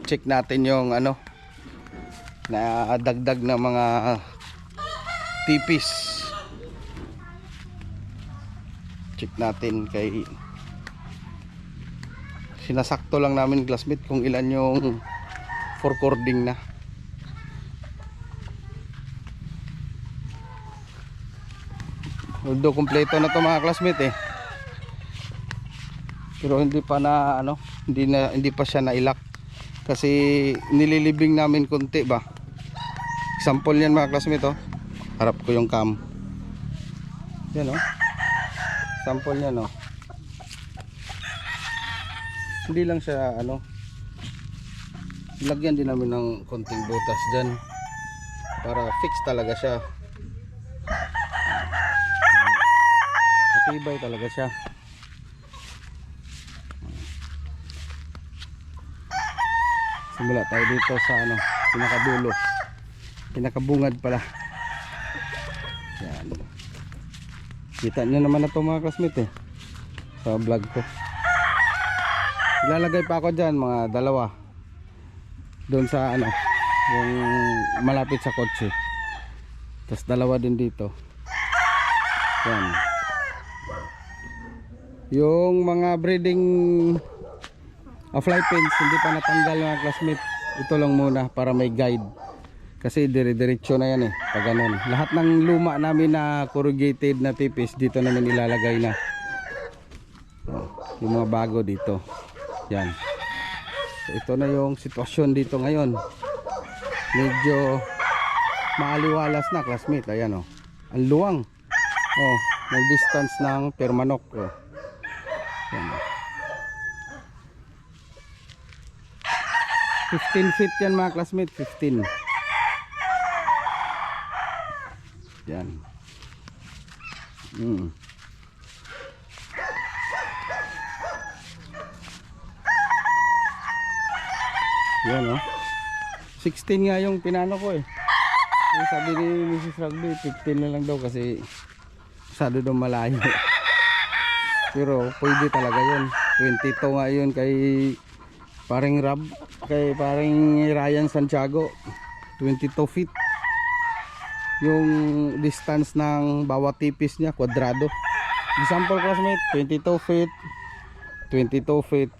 check natin yung ano na dagdag na mga tipis. Check natin kay sinasakto lang namin classmate kung ilan yung for cording na. Although kompleto na to mga classmate pero hindi pa na ano, hindi pa siya nailak kasi nililibing namin konti ba. Example yan mga classmate harap ko yung cam yan sample niya hindi lang siya ano, lagyan din namin ng konting butas dyan para fix talaga siya, matibay talaga siya. Simula tayo dito sa ano, pinakadulo, pinakabungad pala yan. Kita nyo naman na ito mga classmate sa vlog ko. Ilalagay pa ako dyan mga dalawa doon sa ano, yung malapit sa kotse, tapos dalawa din dito yan. Yung mga breeding fly pins hindi pa natanggal mga classmate, ito lang muna para may guide kasi dire-diretso na yan pag ganun. Lahat ng luma namin na corrugated na tipis dito namin ilalagay na. Yung mga bago dito yan. So, ito na yung sitwasyon dito ngayon, medyo maaliwalas na classmate. Ayan ang luwang ng distance ng permanok yan. 15 feet yan mga classmate, 15 yan. Yan 16 nga yung pinano ko sabi ni Mrs. Rugby 15 na lang daw kasi masyado daw malayo pero pwede talaga yun. 22 nga yun kay paring Rab, kay paring Ryan Santiago, 22 feet yung distance ng bawat tipis niya, kwadrado. Example classmate, 22 feet 22 feet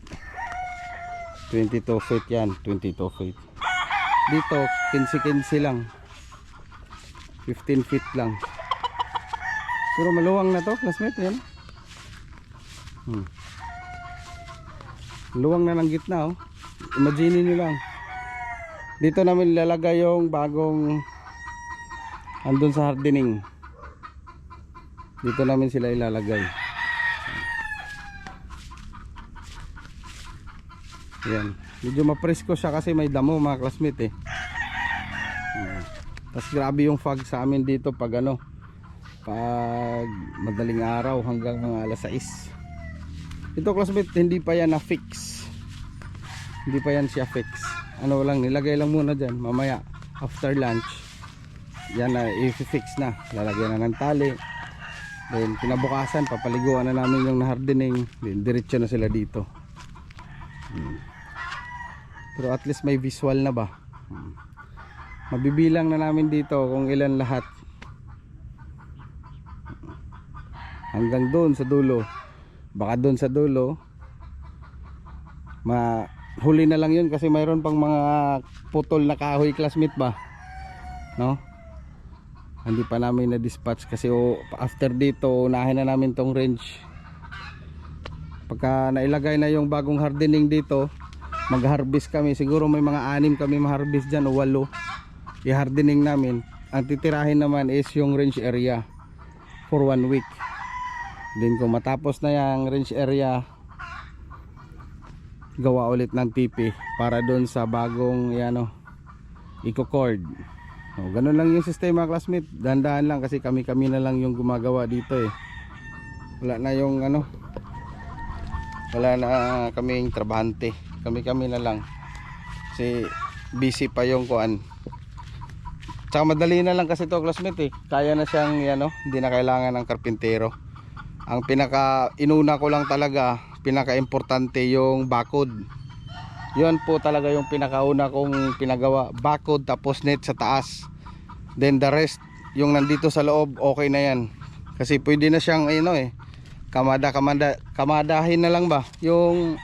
22 feet yan, 22 feet dito 15 lang, 15 feet lang pero maluwang na to classmate yan. Luwang na ng gitna imagine nyo lang dito namin ilalagay yung bagong andun sa hardening, dito namin sila ilalagay yan. Medyo mapresko siya kasi may damo mga classmate tas grabe yung fog sa amin dito pag ano, pag madaling araw hanggang mga alas 6. Ito classmate hindi pa yan na fix, hindi pa yan siya fix, ano lang nilagay lang muna dyan, mamaya after lunch yan na i-fix na, lalagyan na ng tali, then kinabukasan papaliguan na namin yung na-hardening, then diretso na sila dito. Pero at least may visual na ba, mabibilang na namin dito kung ilan lahat hanggang doon sa dulo. Baka doon sa dulo mahuli na lang yun kasi mayroon pang mga putol na kahoy classmate ba hindi pa namin na dispatch kasi after dito unahin na namin tong range. Pagka nailagay na yung bagong hardening dito, mag-harvest kami, siguro may mga 6 kami ma-harvest dyan o 8 i-hardening namin. Ang titirahin naman is yung range area for 1 week. Then kung matapos na yung range area, gawa ulit ng tipi para doon sa bagong eco-cord. Ganun lang yung sistema classmate, dahan-dahan lang kasi kami na lang yung gumagawa dito wala na yung wala na kaming trabahante, kami na lang kasi busy pa yung kuan. Tsaka madali na lang kasi to classmate kaya na siyang hindi na kailangan ng karpintero. Ang pinaka inuna ko lang talaga, pinaka importante yung bakod. Yun po talaga yung pinakauna kong pinagawa, bakod tapos net sa taas. Then the rest, yung nandito sa loob, okay na yan. Kasi pwede na siyang kamadahin na lang ba. Yung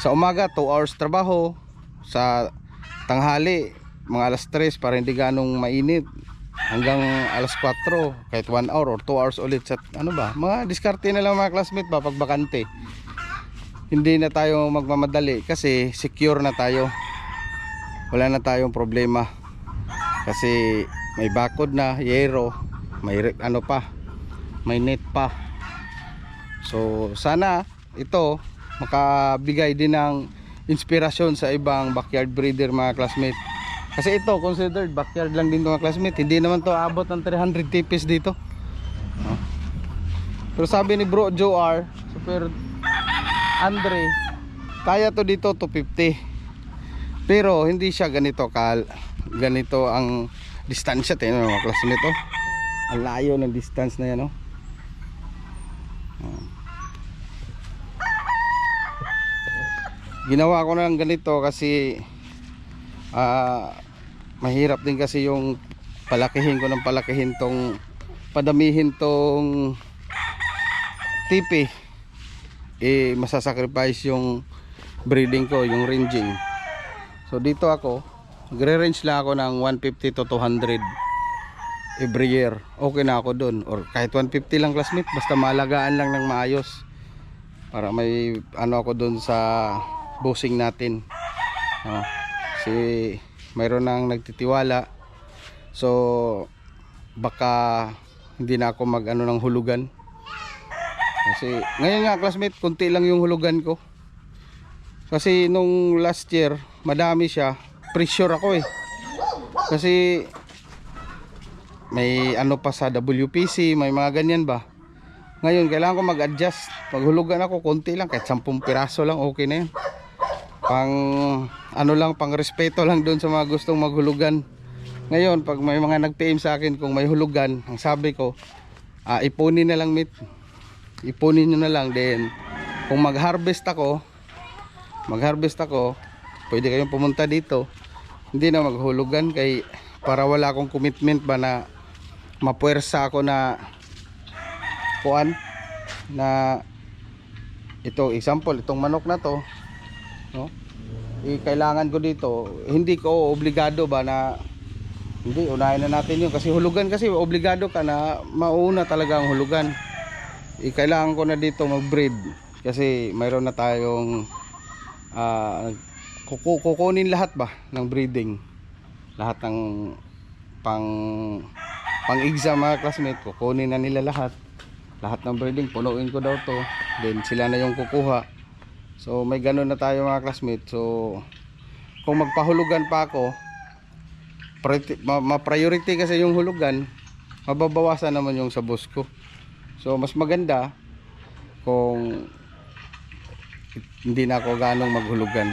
sa umaga 2 hours trabaho, sa tanghali mga alas 3 para hindi ganong mainit, hanggang alas 4 kahit 1 hour or 2 hours ulit sa mga diskarte na lang mga classmate ba pag bakante. Hindi na tayo magmamadali kasi secure na tayo, wala na tayong problema kasi may bakod na, yero, may may net pa. So sana ito makabigay din ng inspirasyon sa ibang backyard breeder mga classmate. Kasi ito considered backyard lang din mga classmate, hindi naman to abot ng 300 tipis dito. Pero sabi ni Bro Joe R, Super Andre, kaya to dito 250. Pero hindi siya ganito ganito ang distansya. Tingnan mga classmate, ang layo ng distance na yan, Ginawa ko na lang ganito kasi mahirap din kasi yung palakihin tong padamihin tong tipi, masasacrifice yung breeding ko, yung ranging. So dito ako nagre-range lang ako ng 150 to 200 every year. Okay na ako dun, or kahit 150 lang classmate, basta maalagaan lang ng maayos para may ako dun sa bossing natin. Kasi mayroon nang nagtitiwala, so baka hindi na ako ng hulugan. Kasi ngayon nga classmate, konti lang yung hulugan ko. Kasi nung last year madami siya, pressure ako kasi may pa sa WPC, may mga ganyan ba. Ngayon kailangan ko mag-adjust. Paghulugan ako konti lang, kahit 10 piraso lang, okay na yan. Pang respeto lang doon sa mga gustong maghulugan. Ngayon pag may mga nag-PM sa akin kung may hulugan, ang sabi ko, ipunin na lang, ipunin nyo na lang. Then kung mag-harvest ako, pwede kayong pumunta dito, hindi na maghulugan para wala akong commitment ba na mapuwersa ako na ito example, itong manok na to, kailangan ko dito, hindi ko obligado ba na hindi, unahin na natin yun kasi hulugan, kasi obligado ka na mauna talaga ang hulugan. Kailangan ko na dito mag-breed kasi mayroon na tayong kukunin lahat ba ng breeding, lahat ng pang exam mga classmate, kukunin na nila lahat ng breeding, punuin ko daw to, then sila na yung kukuha. So may ganun na tayo mga classmate. So kung magpahulugan pa ako, ma-priority kasi yung hulugan, mababawasan naman yung sa boss ko. So mas maganda kung hindi na ako ganong maghulugan.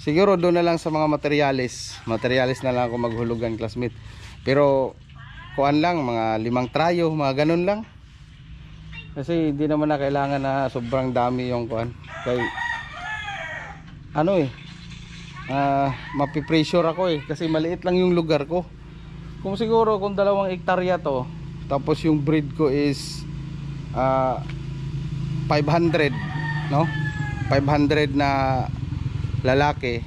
Siguro doon na lang sa mga materialis na lang ako maghulugan classmate. Pero kuan lang, mga 5 trayo, mga ganun lang. Kasi hindi naman na kailangan na sobrang dami yung kuan. Kay mapipressure ako kasi maliit lang yung lugar ko. Kung 2 hektarya to, tapos yung breed ko is 500, 500 na lalaki,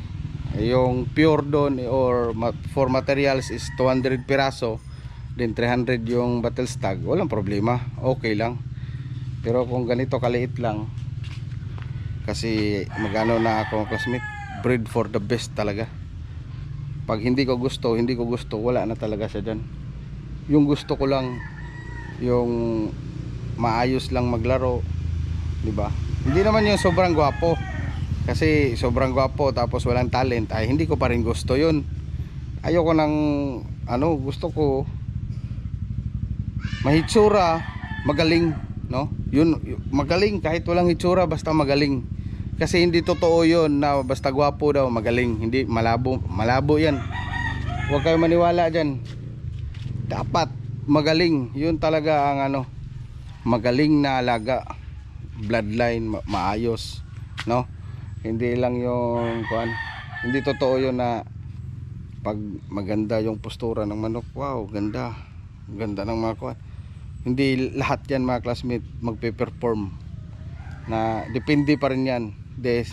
yung pure doon or for materials is 200 piraso, then 300 yung battle stag, walang problema, okay lang. Pero kung ganito kaliit lang, kasi magano na ako classmate, breed for the best talaga. Pag hindi ko gusto, wala na talaga siya dyan. Yung gusto ko lang yung maayos lang maglaro, di ba? Hindi naman yung sobrang gwapo, kasi sobrang gwapo tapos walang talent, ay hindi ko pa rin gusto yun. Ayoko ng gusto ko mahitsura, magaling, yun, magaling kahit walang hitsura, basta magaling. Kasi hindi totoo yun na basta gwapo daw magaling. Hindi, malabo yan. Huwag kayo maniwala dyan. Dapat magaling, yun talaga ang magaling na alaga, bloodline maayos, Hindi lang yung kuan, hindi totoo yun na pag maganda yung postura ng manok, wow, ganda. Ganda ng mga kuan. Hindi lahat yan mga classmate magpe-perform. Na depende pa rin yan. Des,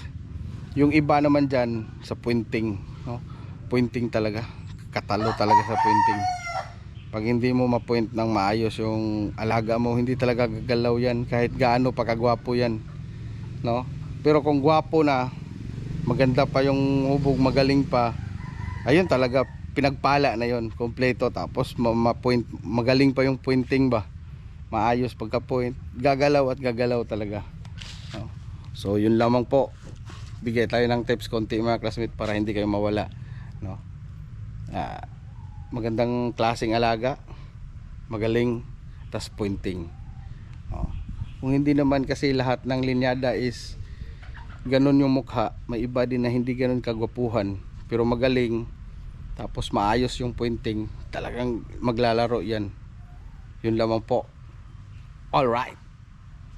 yung iba naman dyan sa pointing, no? Pointing talaga. Katalo talaga sa pointing. Pag hindi mo ma-point ng maayos yung alaga mo, hindi talaga gagalaw yan kahit gaano pa kagwapo yan, no? Pero kung gwapo na, maganda pa yung hubog, magaling pa, ayun talaga pinagpala na yon, kompleto. Tapos ma-point, magaling pa yung pointing ba, maayos pagka point, gagalaw at gagalaw talaga, no? So yun lamang po, bigay tayo ng tips konti mga classmate para hindi kayo mawala, no? Magandang klaseng alaga, magaling, tas pointing, oh. Kung hindi naman kasi lahat ng linyada is ganun yung mukha, may iba din na hindi ganun kagwapuhan pero magaling, tapos maayos yung pointing, talagang maglalaro yan. Yun lamang po. Alright.